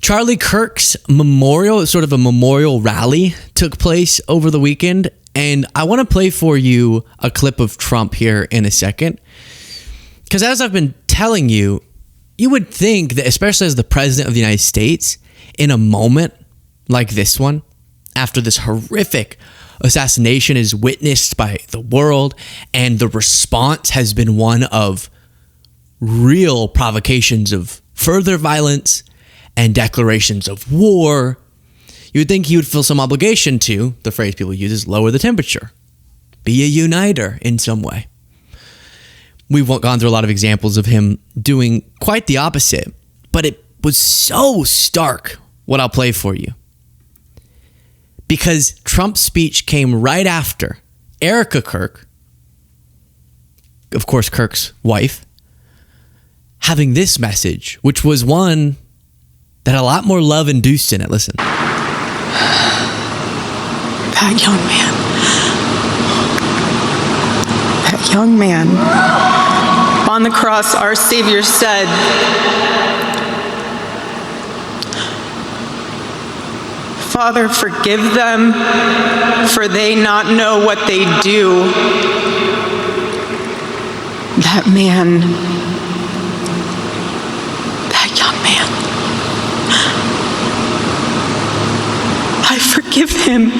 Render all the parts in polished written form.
Charlie Kirk's memorial, sort of a memorial rally, took place over the weekend. And I want to play for you a clip of Trump here in a second. Because as I've been telling you, you would think that, especially as the president of the United States, in a moment like this one, after this horrific assassination is witnessed by the world, and the response has been one of real provocations of further violence and declarations of war, you would think he would feel some obligation to, the phrase people use is, lower the temperature, be a uniter in some way. We've gone through a lot of examples of him doing quite the opposite, but it was so stark what I'll play for you. Because Trump's speech came right after Erika Kirk, of course Kirk's wife, having this message, which was one that had a lot more love induced in it. Listen. That young man, on the cross, our Savior said, "Father, forgive them, for they not know what they do." That man, that young man, I forgive him.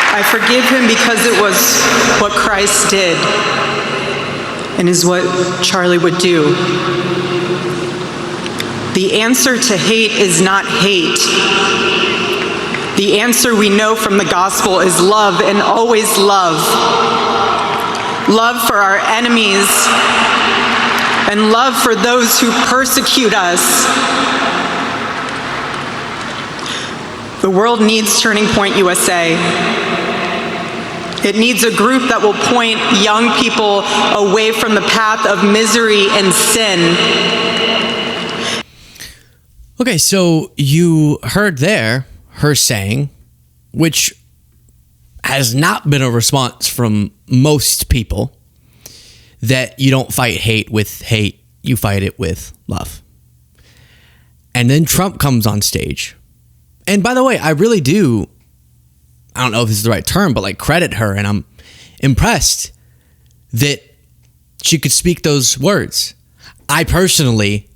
I forgive him because it was what Christ did and is what Charlie would do. The answer to hate is not hate. The answer we know from the gospel is love, and always love. Love for our enemies and love for those who persecute us. The world needs Turning Point USA. It needs a group that will point young people away from the path of misery and sin. Okay, so you heard there her saying, which has not been a response from most people, that you don't fight hate with hate, you fight it with love. And then Trump comes on stage. And by the way, I really do, I don't know if this is the right term, but like credit her, and I'm impressed that she could speak those words. I personally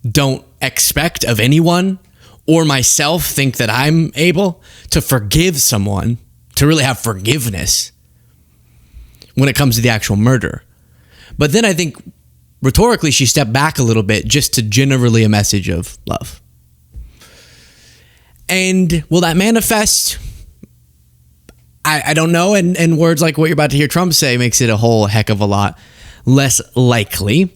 don't expect of anyone or myself think that I'm able to forgive someone, to really have forgiveness when it comes to the actual murder. But then I think rhetorically she stepped back a little bit just to generally a message of love. And will that manifest? I don't know, and words like what you're about to hear Trump say makes it a whole heck of a lot less likely,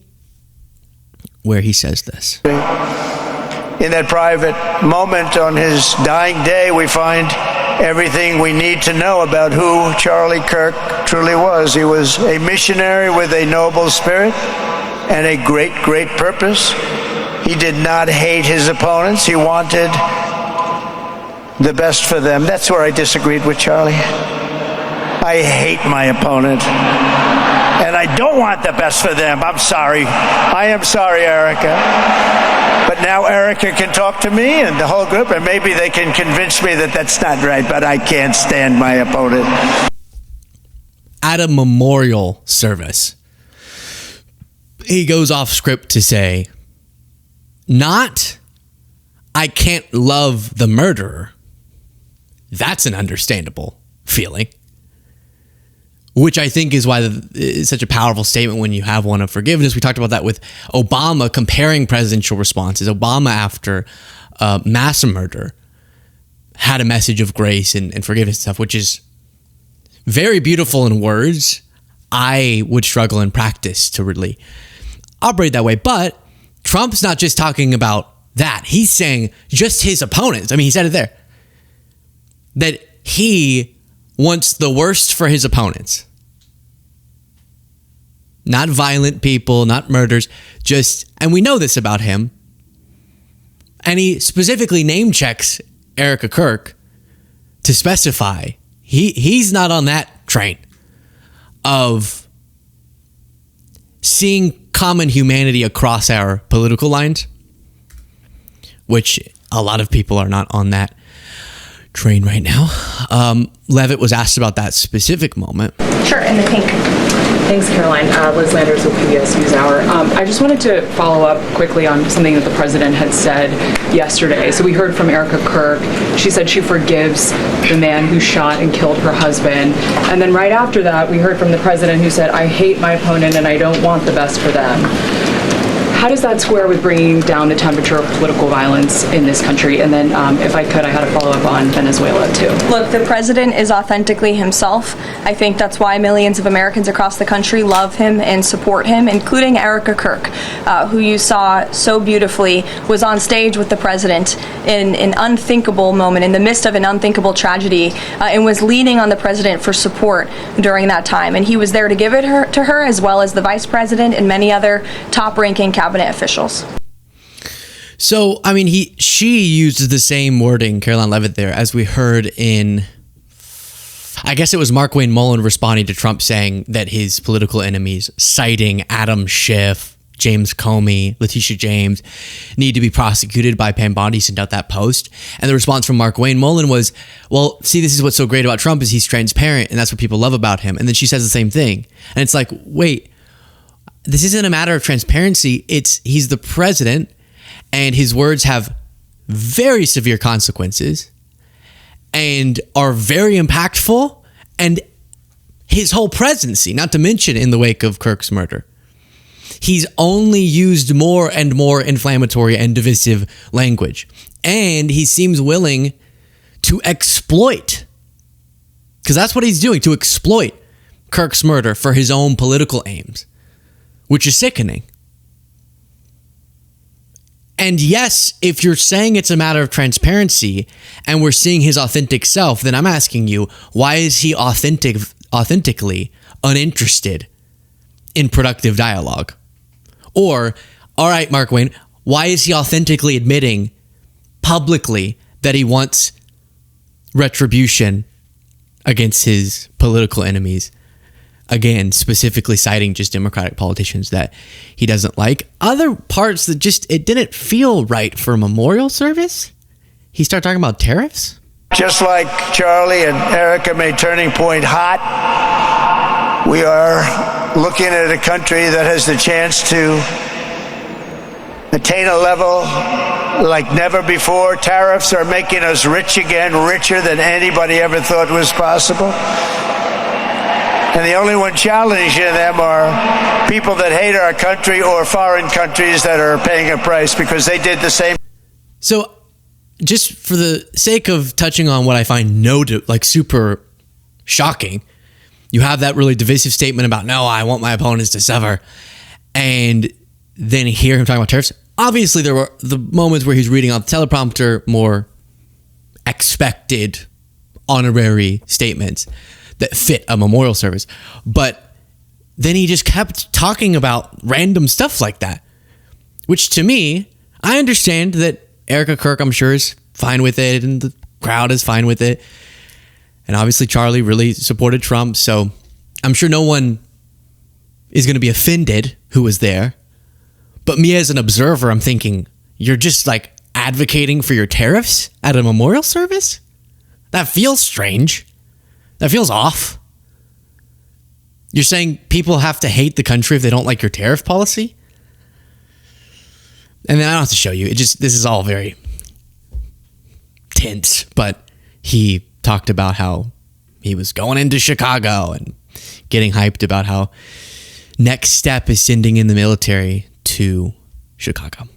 where he says this. In that private moment on his dying day, we find everything we need to know about who Charlie Kirk truly was. He was a missionary with a noble spirit and a great, great purpose. He did not hate his opponents. He wanted the best for them. That's where I disagreed with Charlie. I hate my opponent, and I don't want the best for them. I'm sorry. I am sorry, Erika. But now Erika can talk to me and the whole group, and maybe they can convince me that that's not right, but I can't stand my opponent. At a memorial service, he goes off script to say, not, I can't love the murderer. That's an understandable feeling. which I think is why it's such a powerful statement when you have one of forgiveness. We talked about that with Obama comparing presidential responses. Obama, after mass murder, had a message of grace and forgiveness and stuff, which is very beautiful in words. I would struggle in practice to really operate that way. But Trump's not just talking about that. He's saying just his opponents. I mean, he said it there, that he wants the worst for his opponents. Not violent people, not murders, just, and we know this about him. And he specifically name checks Erika Kirk to specify he's not on that train of seeing common humanity across our political lines, which a lot of people are not on that train right now. Levitt was asked about that specific moment. Sure, in the pink. Thanks, Caroline. Liz Landers with PBS NewsHour. I just wanted to follow up quickly on something that the president had said yesterday. So we heard from Erika Kirk. She said she forgives the man who shot and killed her husband. And then right after that, we heard from the president who said, I hate my opponent and I don't want the best for them. How does that square with bringing down the temperature of political violence in this country? And then, if I could, I had a follow-up on Venezuela, too. Look, the president is authentically himself. I think that's why millions of Americans across the country love him and support him, including Erika Kirk, who you saw so beautifully was on stage with the president in an unthinkable moment, in the midst of an unthinkable tragedy, and was leaning on the president for support during that time. And he was there to give it to her, as well as the vice president and many other top-ranking cabinet officials. So, I mean, she used the same wording, Caroline Levitt, there, as we heard in, I guess it was Markwayne Mullin responding to Trump saying that his political enemies, citing Adam Schiff, James Comey, Letitia James, need to be prosecuted by Pam Bondi, sent out that post. And the response from Markwayne Mullin was, well, see, this is what's so great about Trump is he's transparent, and that's what people love about him. And then she says the same thing. And it's like, wait, this isn't a matter of transparency. He's the president, and his words have very severe consequences and are very impactful, and his whole presidency, not to mention in the wake of Kirk's murder, he's only used more and more inflammatory and divisive language. And he seems willing to exploit, because that's what he's doing, to exploit Kirk's murder for his own political aims, which is sickening. And yes, if you're saying it's a matter of transparency and we're seeing his authentic self, then I'm asking you, why is he authentically uninterested in productive dialogue? Or, all right, Markwayne, why is he authentically admitting publicly that he wants retribution against his political enemies? Again, specifically citing just Democratic politicians that he doesn't like. Other parts that it didn't feel right for a memorial service. He started talking about tariffs. Just like Charlie and Erika made Turning Point hot, we are looking at a country that has the chance to attain a level like never before. Tariffs are making us rich again, richer than anybody ever thought was possible. And the only one challenging them are people that hate our country or foreign countries that are paying a price because they did the same. So just for the sake of touching on what I find super shocking, you have that really divisive statement about, no, I want my opponents to suffer. And then hear him talking about tariffs. Obviously, there were the moments where he's reading off the teleprompter, more expected honorary statements that fit a memorial service. But then he just kept talking about random stuff like that, which to me, I understand that Erika Kirk, I'm sure, is fine with it, and the crowd is fine with it. And obviously Charlie really supported Trump, so I'm sure no one is going to be offended who was there. But me as an observer, I'm thinking, you're just like advocating for your tariffs at a memorial service? That feels strange. That feels off. You're saying people have to hate the country if they don't like your tariff policy? And then I don't have to show you. This is all very tense, but he talked about how he was going into Chicago and getting hyped about how next step is sending in the military to Chicago.